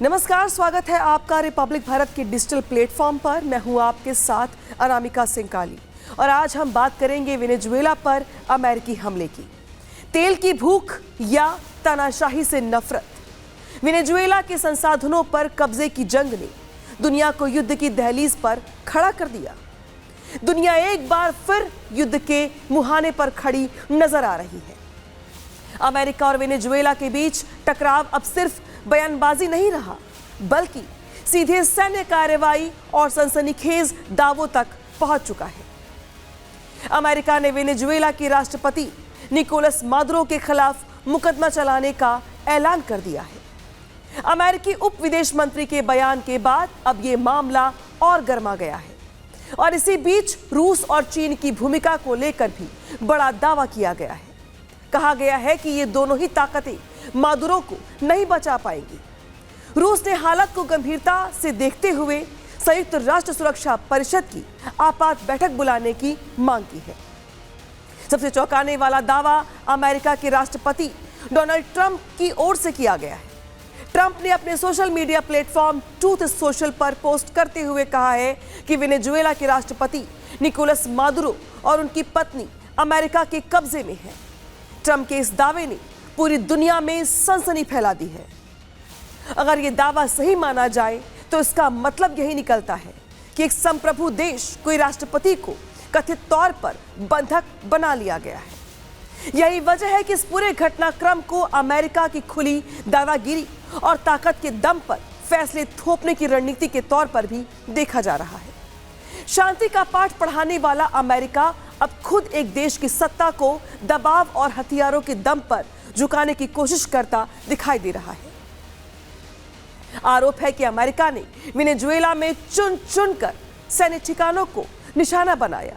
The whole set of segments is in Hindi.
नमस्कार, स्वागत है आपका रिपब्लिक भारत के डिजिटल प्लेटफॉर्म पर। मैं हूं आपके साथ अनामिका सिंह काली और आज हम बात करेंगे वेनेजुएला पर अमेरिकी हमले की। तेल की भूख या तानाशाही से नफरत। वेनेजुएला के संसाधनों पर कब्जे की जंग ने दुनिया को युद्ध की दहलीज पर खड़ा कर दिया। दुनिया एक बार फिर युद्ध के मुहाने पर खड़ी नजर आ रही है। अमेरिका और वेनेजुएला के बीच टकराव अब सिर्फ बयानबाजी नहीं रहा, बल्कि सीधे सैन्य कार्रवाई और सनसनीखेज दावों तक पहुंच चुका है। अमेरिका ने वेनेजुएला के राष्ट्रपति निकोलस मादुरो के खिलाफ मुकदमा चलाने का ऐलान कर दिया है। अमेरिकी उप विदेश मंत्री के बयान के बाद अब यह मामला और गर्मा गया है और इसी बीच रूस और चीन की भूमिका को लेकर भी बड़ा दावा किया गया है। कहा गया है कि ये दोनों ही ताकतें मादुरो को नहीं बचा पाएंगी। रूस ने हालत को गंभीरता से देखते हुए संयुक्त राष्ट्र सुरक्षा परिषद की आपात बैठक बुलाने की मांग की है। सबसे चौंकाने वाला दावा अमेरिका के राष्ट्रपति डोनाल्ड ट्रंप की ओर से किया गया है। ट्रंप ने अपने social media platform truth social पर पोस्ट करते हुए कहा है कि वेनेजुएला के राष्ट्रपति निकोलस मादुरो और उनकी पत्नी अमेरिका के कब्जे में है। ट्रंप के इस दावे ने पूरी दुनिया में सनसनी फैला दी है। अगर यह दावा सही माना जाए तो इसका मतलब यही निकलता है कि एक संप्रभु देश कोई राष्ट्रपति को कथित तौर पर बंधक बना लिया गया है। यही वजह है कि इस पूरे घटनाक्रम को अमेरिका की खुली दादागिरी और ताकत के दम पर फैसले थोपने की रणनीति के तौर पर भी देखा जा रहा है। शांति का पाठ पढ़ाने वाला अमेरिका अब खुद एक देश की सत्ता को दबाव और हथियारों के दम पर झुकाने की कोशिश करता दिखाई दे रहा है। आरोप है कि अमेरिका ने वेनेजुएला में चुन चुनकर सैन्य ठिकानों को निशाना बनाया,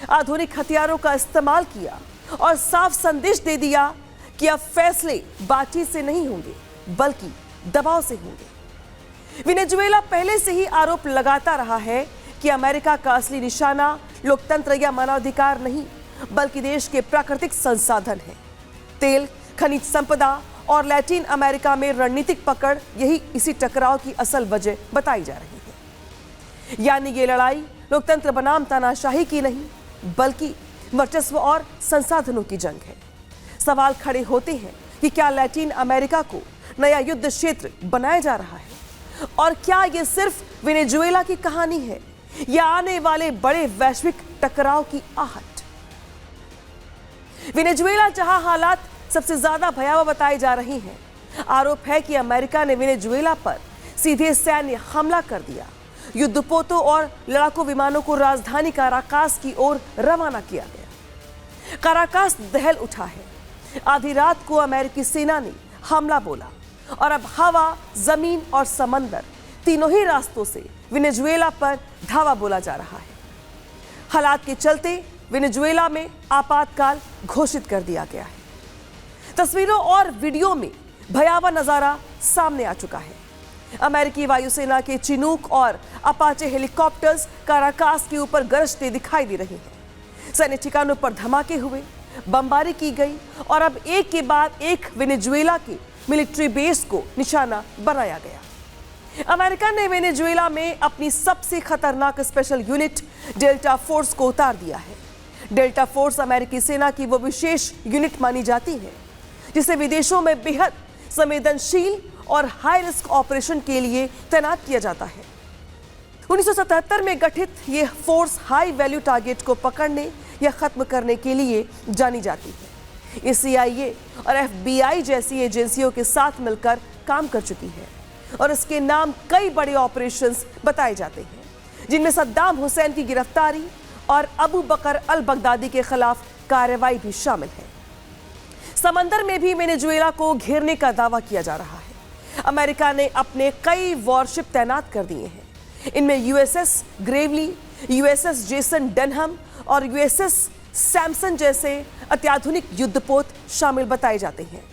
आधुनिक हथियारों का इस्तेमाल किया और साफ संदेश दे दिया कि अब फैसले बातचीत से नहीं होंगे बल्कि दबाव से होंगे। वेनेजुएला पहले से ही आरोप लगाता रहा है कि अमेरिका का असली निशाना लोकतंत्र या मानवाधिकार नहीं बल्कि देश के प्राकृतिक संसाधन है। तेल, खनिज संपदा और लैटिन अमेरिका में रणनीतिक पकड़ यही इसी टकराव की असल वजह बताई जा रही है। यानी ये लड़ाई लोकतंत्र बनाम तानाशाही की नहीं बल्कि वर्चस्व और संसाधनों की जंग है। सवाल खड़े होते हैं कि क्या लैटिन अमेरिका को नया युद्ध क्षेत्र बनाया जा रहा है और क्या ये सिर्फ वेनेजुएला की कहानी है या आने वाले बड़े वैश्विक टकराव की आहट। वेनेजुएला जहां हालात सबसे ज्यादा भयावह बताई जा रही हैं, आरोप है कि अमेरिका ने वेनेजुएला पर सीधे सैन्य हमला कर दिया। युद्धपोतों और लड़ाकू विमानों को राजधानी काराकास की ओर रवाना किया गया। काराकास दहल उठा है। आधी रात को अमेरिकी सेना ने हमला बोला और अब हवा, जमीन और समंदर तीनों ही रास्तों से वेनेजुएला पर धावा बोला जा रहा है। हालात के चलते वेनेजुएला में आपातकाल घोषित कर दिया गया है। तस्वीरों और वीडियो में भयावह नजारा सामने आ चुका है। अमेरिकी वायुसेना के चिनूक और अपाचे हेलीकॉप्टर्स काराकास के ऊपर गरजते दिखाई दे रहे हैं। सैन्य ठिकानों पर धमाके हुए, बमबारी की गई और अब एक के बाद एक वेनेजुएला के मिलिट्री बेस को निशाना बनाया गया। अमेरिका ने वेनेजुएला में अपनी सबसे खतरनाक स्पेशल यूनिट डेल्टा फोर्स को उतार दिया है। डेल्टा फोर्स अमेरिकी सेना की वो विशेष यूनिट मानी जाती है जिसे विदेशों में बेहद संवेदनशील और हाई रिस्क ऑपरेशन के लिए तैनात किया जाता है। 1977 में गठित यह फोर्स हाई वैल्यू टारगेट को पकड़ने या खत्म करने के लिए जानी जाती है। ये CIA और FBI जैसी एजेंसियों के साथ मिलकर काम कर चुकी है और इसके नाम कई बड़े ऑपरेशंस बताए जाते हैं जिनमें सद्दाम हुसैन की गिरफ्तारी और अबू बकर अल बगदादी के खिलाफ कार्रवाई भी शामिल है। समंदर में भी वेनेजुएला को घेरने का दावा किया जा रहा है। अमेरिका ने अपने कई वॉरशिप तैनात कर दिए हैं। इनमें USS Gravely, USS Jason Denham और USS सैमसन जैसे अत्याधुनिक युद्धपोत शामिल बताए जाते हैं।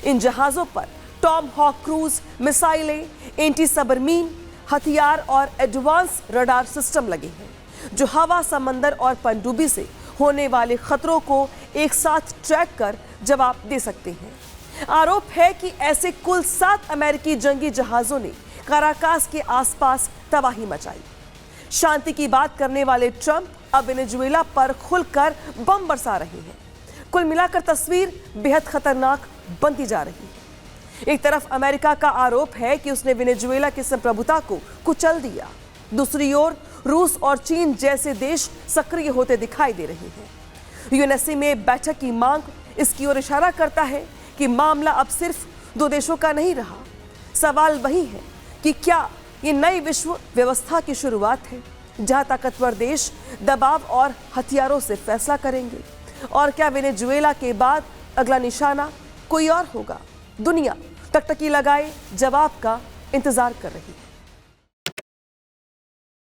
इन जहाजों पर टॉम हॉक क्रूज मिसाइलें, एंटी सबमरीन हथियार और एडवांस रडार सिस्टम लगे हैं जो हवा, समंदर और पनडुब्बी से होने वाले खतरों को एक साथ ट्रैक कर जवाब दे सकते हैं। आरोप है कि ऐसे कुल 7 अमेरिकी जंगी जहाजों ने काराकास के आसपास तबाही मचाई। शांति की बात करने वाले ट्रंप अब वेनेजुएला पर खुलकर बम बरसा रहे हैं। कुल मिलाकर तस्वीर बेहद खतरनाक बनती जा रही है। एक तरफ अमेरिका का आरोप है कि उसने वेनेजुएला की संप्रभुता को कुचल दिया, दूसरी ओर रूस और चीन जैसे देश सक्रिय होते दिखाई दे रहे हैं। यूएनएससी में बैठक की मांग इसकी ओर इशारा करता है कि मामला अब सिर्फ 2 देशों का नहीं रहा। सवाल वही है कि क्या ये नई विश्व व्यवस्था की शुरुआत है, जहां ताकतवर देश दबाव और हथियारों से फैसला करेंगे, और क्या वेनेजुएला के बाद अगला निशाना कोई और होगा? दुनिया टकटकी लगाए जवाब का इंतजार कर रही है।